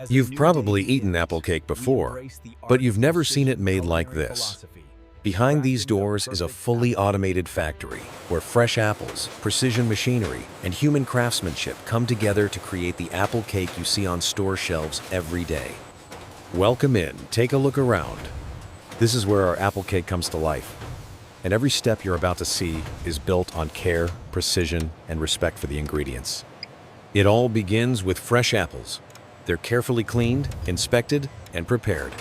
You've probably eaten apple cake before, but you've never seen it made like this. Behind these doors is a fully automated factory where fresh apples, precision machinery, and human craftsmanship come together to create the apple cake you see on store shelves every day. Welcome in, take a look around. This is where our apple cake comes to life. And every step you're about to see is built on care, precision, and respect for the ingredients. It all begins with fresh apples. They're carefully cleaned, inspected, and prepared,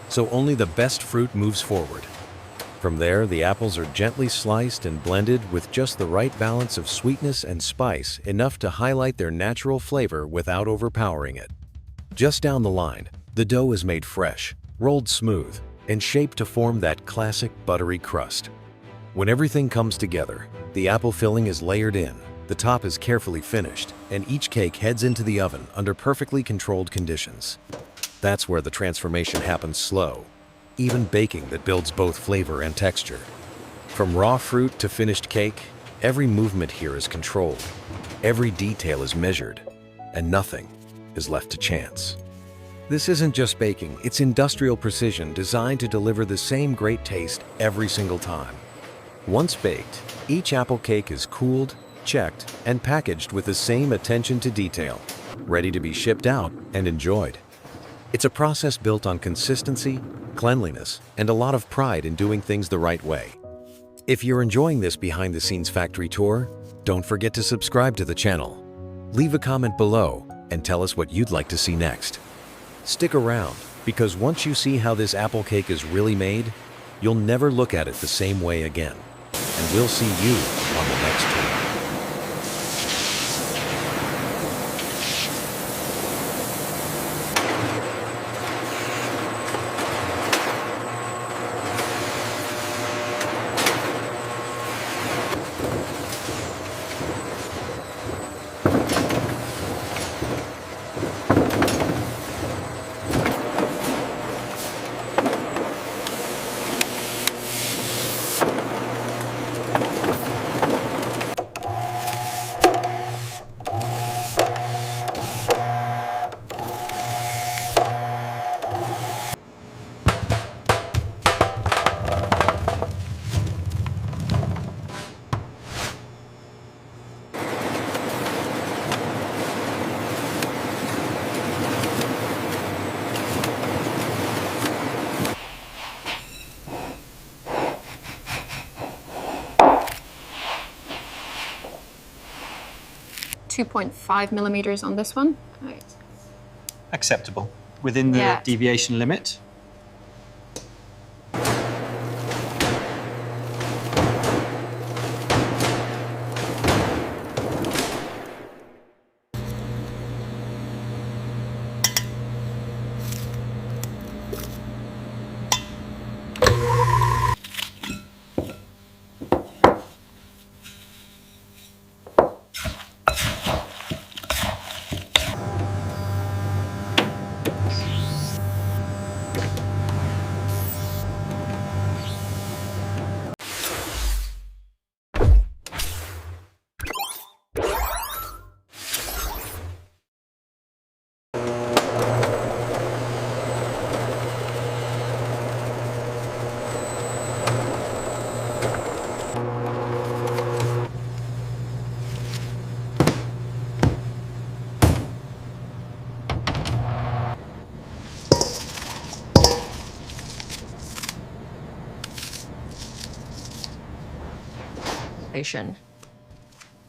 so only the best fruit moves forward. From there, the apples are gently sliced and blended with just the right balance of sweetness and spice, enough to highlight their natural flavor without overpowering it. Just down the line, the dough is made fresh, rolled smooth, and shaped to form that classic buttery crust. When everything comes together, the apple filling is layered in, the top is carefully finished, and each cake heads into the oven under perfectly controlled conditions. That's where the transformation happens slow, even baking that builds both flavor and texture. From raw fruit to finished cake, every movement here is controlled, every detail is measured, and nothing is left to chance. This isn't just baking, it's industrial precision designed to deliver the same great taste every single time. Once baked, each apple cake is cooled, checked, and packaged with the same attention to detail, ready to be shipped out and enjoyed. It's a process built on consistency, cleanliness, and a lot of pride in doing things the right way. If you're enjoying this behind-the-scenes factory tour, don't forget to subscribe to the channel. Leave a comment below and tell us what you'd like to see next. Stick around, because once you see how this apple cake is really made, you'll never look at it the same way again. And we'll see you on the next tour. .5 millimeters on this one. Right. Acceptable within the deviation limit.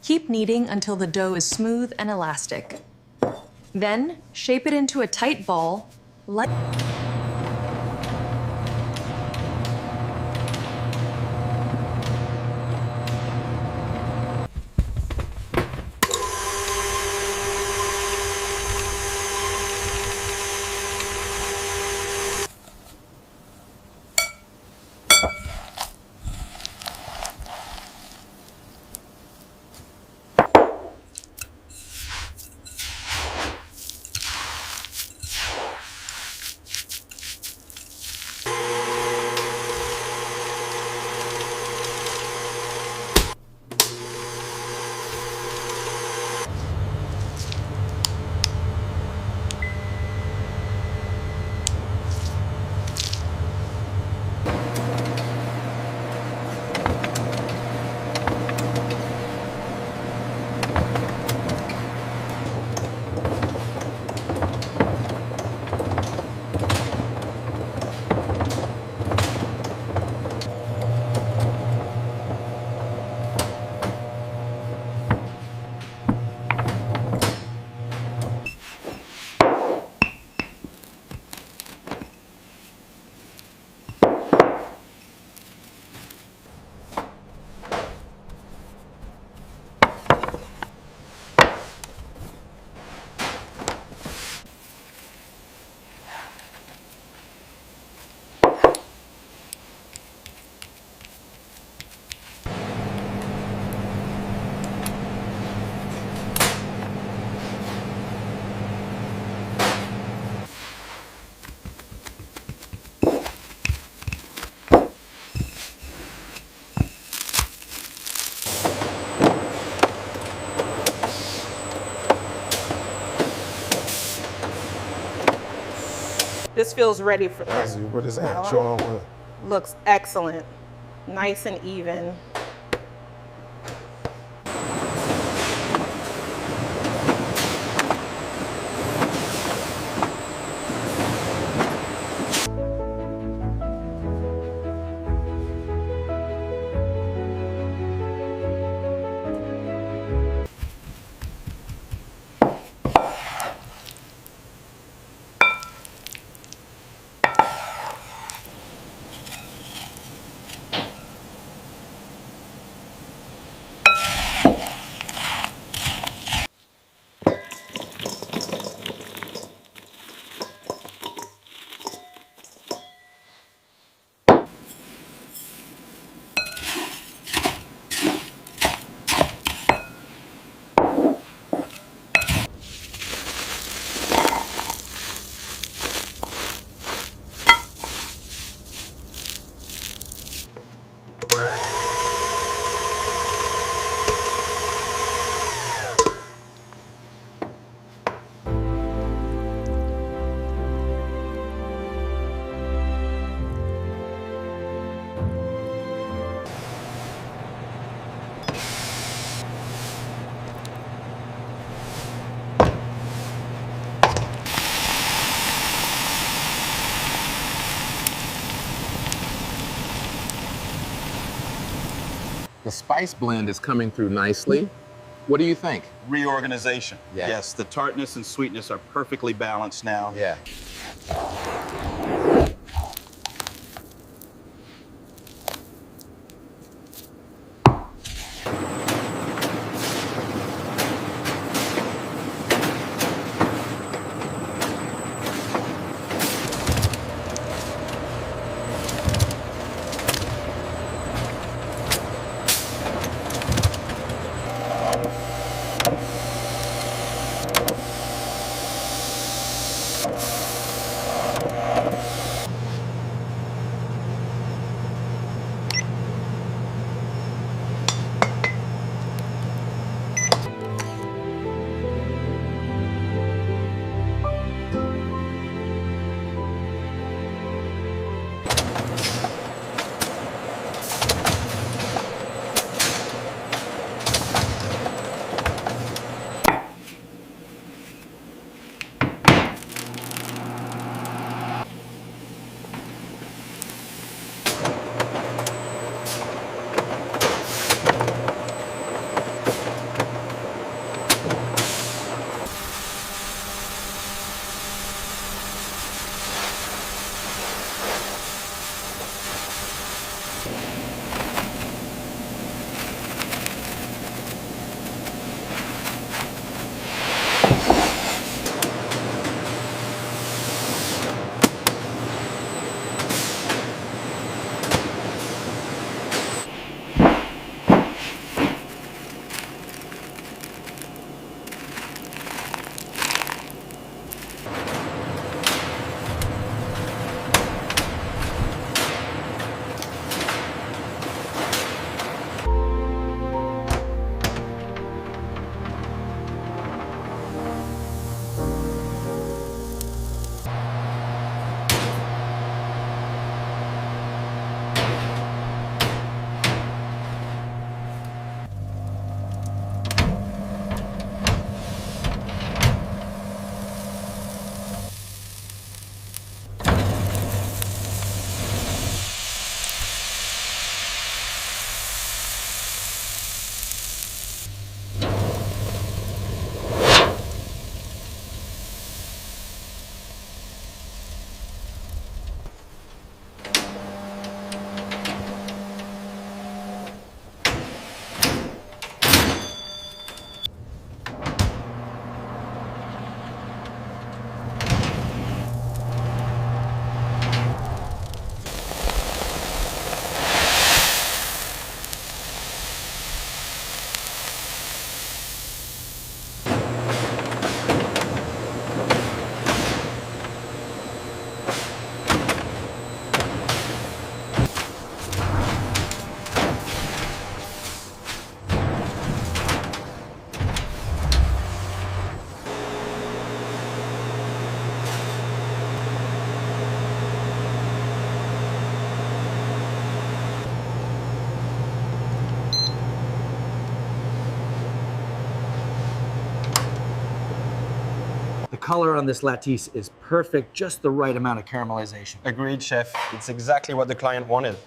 Keep kneading until the dough is smooth and elastic. Then, shape it into a tight ball. This feels ready for Let's this. see what is that? Show on what? Looks excellent. Nice and even. The spice blend is coming through nicely. What do you think? Reorganization. Yeah. Yes, the tartness and sweetness are perfectly balanced now. Yeah. color on this lattice is perfect, just the right amount of caramelization. Agreed, chef. It's exactly what the client wanted.